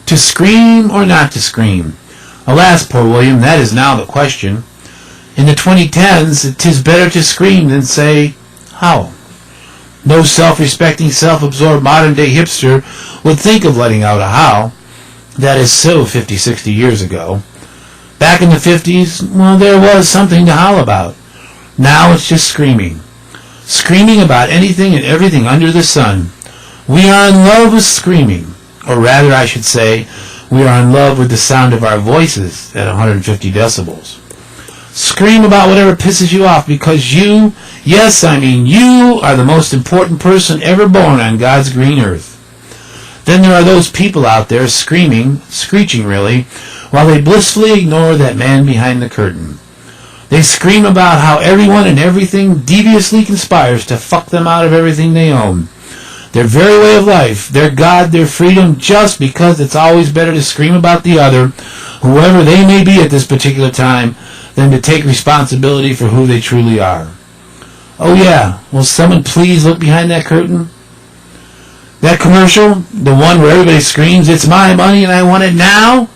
To scream or not to scream? Alas, poor William, that is now the question. In the 2010s, 'tis better to scream than say, howl. No self-respecting, self-absorbed modern-day hipster would think of letting out a howl. That is so 50, 60 years ago. Back in the 50s, well, there was something to howl about. Now it's just screaming. Screaming about anything and everything under the sun. We are in love with screaming. Or rather, I should say, we are in love with the sound of our voices at 150 decibels. Scream about whatever pisses you off because you, yes, I mean you, are the most important person ever born on God's green earth. Then there are those people out there screaming, screeching really, while they blissfully ignore that man behind the curtain. They scream about how everyone and everything deviously conspires to fuck them out of everything they own. Their very way of life, their God, their freedom, just because it's always better to scream about the other, whoever they may be at this particular time, than to take responsibility for who they truly are. Oh yeah, will someone please look behind that curtain? That commercial, the one where everybody screams, it's my money and I want it now?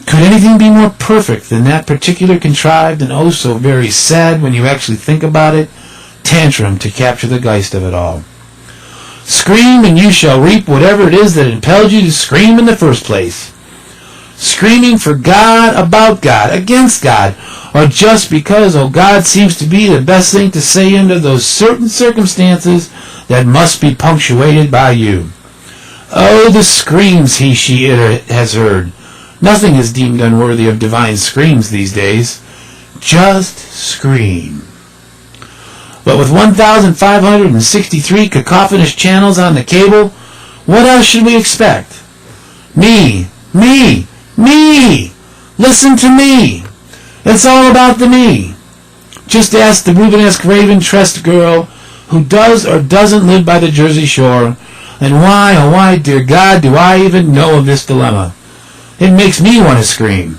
Could anything be more perfect than that particular contrived and oh so very sad when you actually think about it, tantrum to capture the geist of it all? Scream and you shall reap whatever it is that impelled you to scream in the first place. Screaming for God, about God, against God, or just because, oh, God seems to be the best thing to say under those certain circumstances that must be punctuated by you. Oh, the screams he, she, it has heard. Nothing is deemed unworthy of divine screams these days. Just scream. But with 1,563 cacophonous channels on the cable, what else should we expect? Me. Listen to me. It's all about the me. Just ask the Rubenesque raven-tressed girl who does or doesn't live by the Jersey Shore, and why, oh why, dear God, do I even know of this dilemma? It makes me want to scream.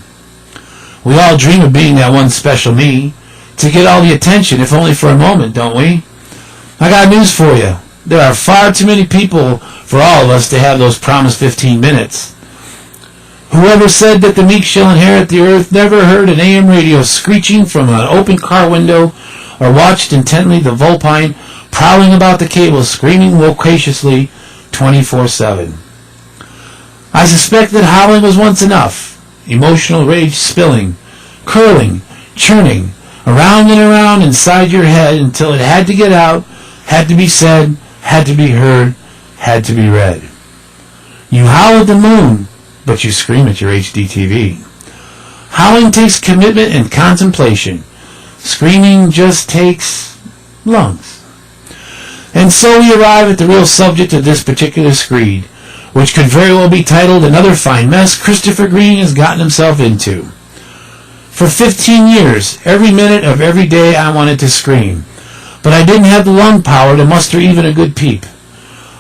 We all dream of being that one special me, to get all the attention, if only for a moment, don't we? I got news for you. There are far too many people for all of us to have those promised 15 minutes. Whoever said that the meek shall inherit the earth never heard an AM radio screeching from an open car window or watched intently the vulpine prowling about the cable screaming loquaciously 24/7. I suspect that howling was once enough, emotional rage spilling, curling, churning, around and around inside your head until it had to get out, had to be said, had to be heard, had to be read. You howl at the moon, but you scream at your HD TV. Howling takes commitment and contemplation. Screaming just takes lungs. And so we arrive at the real subject of this particular screed, which could very well be titled Another Fine Mess Christopher Green Has Gotten Himself Into. For 15 years, every minute of every day I wanted to scream, but I didn't have the lung power to muster even a good peep.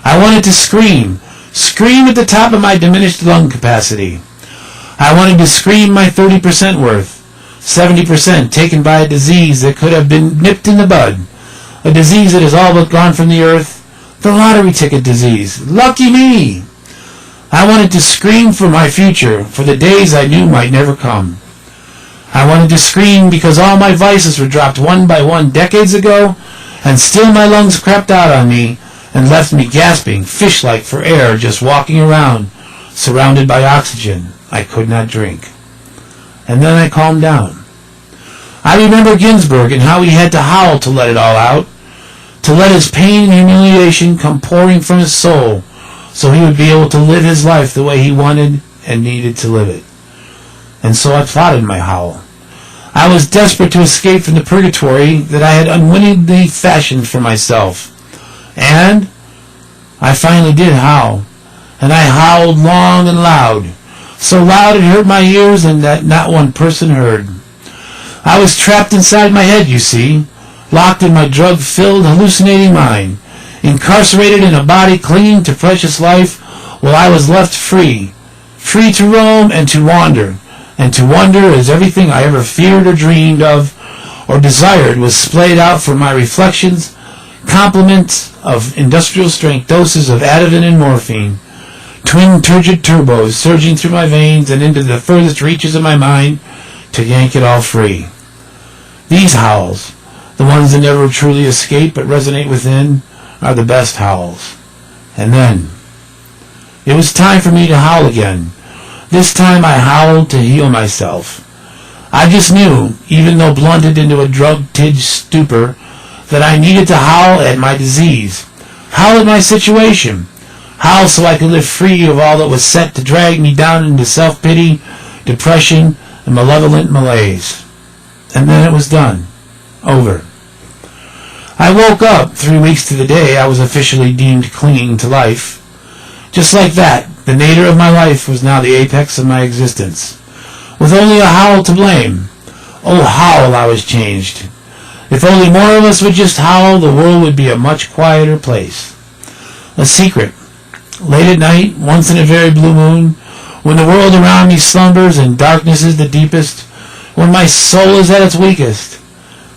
I wanted to scream at the top of my diminished lung capacity. I wanted to scream my 30% worth, 70% taken by a disease that could have been nipped in the bud, a disease that is all but gone from the earth, the lottery ticket disease. Lucky me! I wanted to scream for my future, for the days I knew might never come. I wanted to scream because all my vices were dropped one by one decades ago, and still my lungs crapped out on me and left me gasping, fish-like, for air, just walking around, surrounded by oxygen I could not drink. And then I calmed down. I remember Ginsberg and how he had to howl to let it all out, to let his pain and humiliation come pouring from his soul, so he would be able to live his life the way he wanted and needed to live it. And so I plotted my howl. I was desperate to escape from the purgatory that I had unwittingly fashioned for myself. And I finally did howl. And I howled long and loud. So loud it hurt my ears and that not one person heard. I was trapped inside my head, you see, locked in my drug-filled, hallucinating mind, incarcerated in a body clinging to precious life, while I was left free to roam and to wander as everything I ever feared or dreamed of or desired was splayed out for my reflections, complements of industrial strength doses of Ativan and morphine, twin turgid turbos surging through my veins and into the furthest reaches of my mind to yank it all free. These howls, the ones that never truly escape but resonate within, are the best howls. And then, it was time for me to howl again. This time I howled to heal myself. I just knew, even though blunted into a drug-tinged stupor, that I needed to howl at my disease, howl at my situation, howl so I could live free of all that was set to drag me down into self-pity, depression, and malevolent malaise. And then it was done. Over. I woke up 3 weeks to the day I was officially deemed clinging to life. Just like that, the nadir of my life was now the apex of my existence, with only a howl to blame. Oh, howl, I was changed. If only more of us would just howl, the world would be a much quieter place. A secret. Late at night, once in a very blue moon, when the world around me slumbers and darkness is the deepest, when my soul is at its weakest,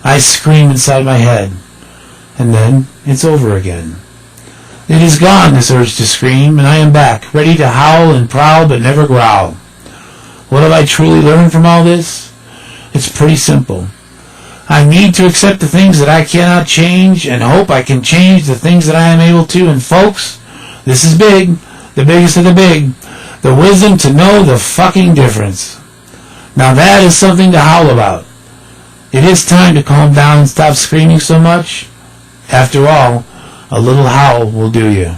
I scream inside my head. And then it's over again. It is gone, this urge to scream, and I am back, ready to howl and prowl but never growl. What have I truly learned from all this? It's pretty simple. I need to accept the things that I cannot change and hope I can change the things that I am able to. And folks, this is big, the biggest of the big, the wisdom to know the fucking difference. Now that is something to howl about. It is time to calm down and stop screaming so much. After all, a little howl will do you.